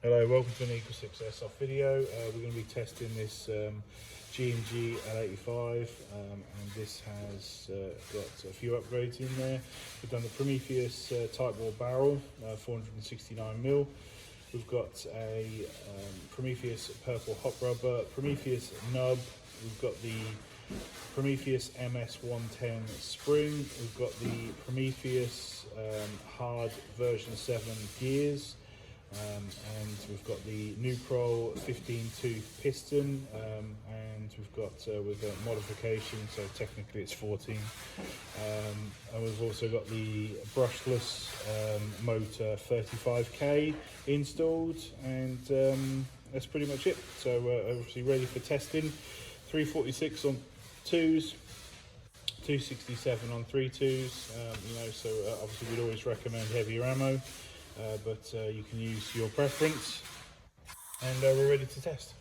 Hello, welcome to an Equal 6 Airsoft video. We're going to be testing this G&G L85 and this has got a few upgrades in there. We've done the Prometheus Tightbore barrel, 469mm. We've got a Prometheus purple hop rubber, Prometheus nub. We've got the Prometheus MS110 spring. We've got the Prometheus hard version 7 gears. And we've got the Nuprol 15 tooth piston, and we've got modification, so technically it's 14. And we've also got the brushless motor 35k installed, and that's pretty much it. So obviously ready for testing. 346 on 2s, 267 on 3.2s. So obviously we'd always recommend heavier ammo. But you can use your preference, and we're ready to test.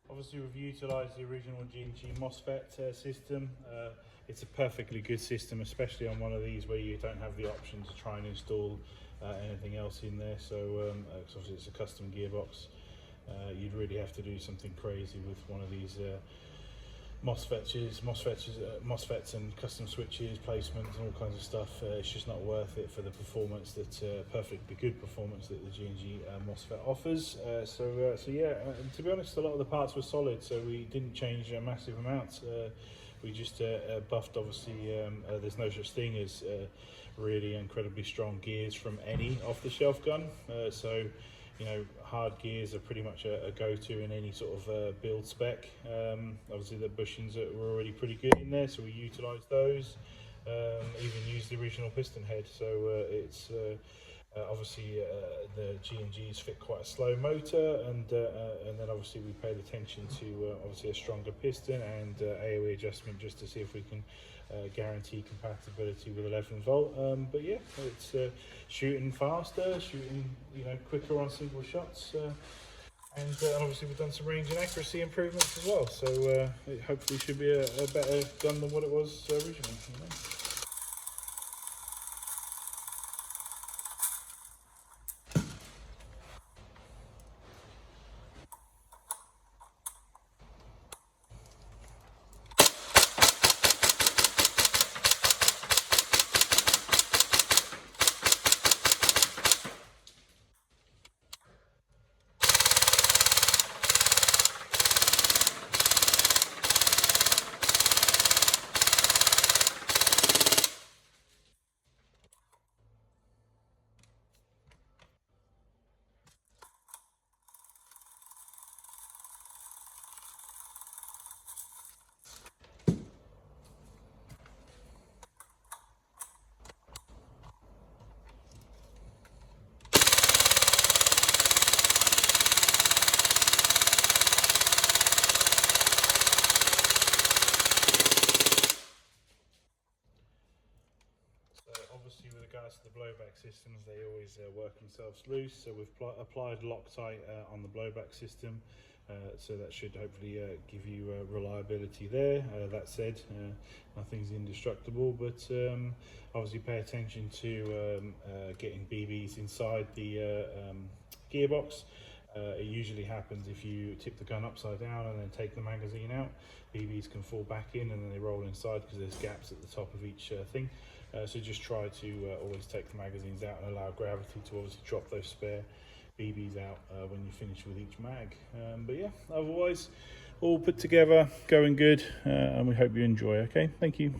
Obviously we've utilised the original G&G MOSFET system. It's a perfectly good system, especially on one of these where you don't have the option to try and install anything else in there. So obviously it's a custom gearbox. You'd really have to do something crazy with one of these MOSFETs and custom switches, placements and all kinds of stuff. It's just not worth it for the performance that perfectly good performance that the G&G MOSFET offers. So yeah, to be honest, a lot of the parts were solid, so we didn't change a massive amount. We just buffed, obviously. There's no such thing as really incredibly strong gears from any off-the-shelf gun. So hard gears are pretty much a go-to in any sort of build spec. Obviously the bushings were already pretty good in there, so we utilised those. Even used the original piston head, so it's obviously the G&Gs fit quite a slow motor, and then obviously we paid attention to obviously a stronger piston and AOE adjustment just to see if we can guarantee compatibility with 11 volt. But yeah, it's shooting faster, shooting quicker on single shots, and obviously we've done some range and accuracy improvements as well. So it hopefully should be a better gun than what it was originally. work themselves loose. So we've applied Loctite on the blowback system, so that should hopefully give you reliability there. That said, nothing's indestructible, but obviously pay attention to getting BBs inside the gearbox. It usually happens if you tip the gun upside down and then take the magazine out. BBs can fall back in and then they roll inside because there's gaps at the top of each thing. So just try to always take the magazines out and allow gravity to obviously drop those spare BBs out when you finish with each mag. But yeah, otherwise all put together, going good, and we hope you enjoy. Okay, thank you.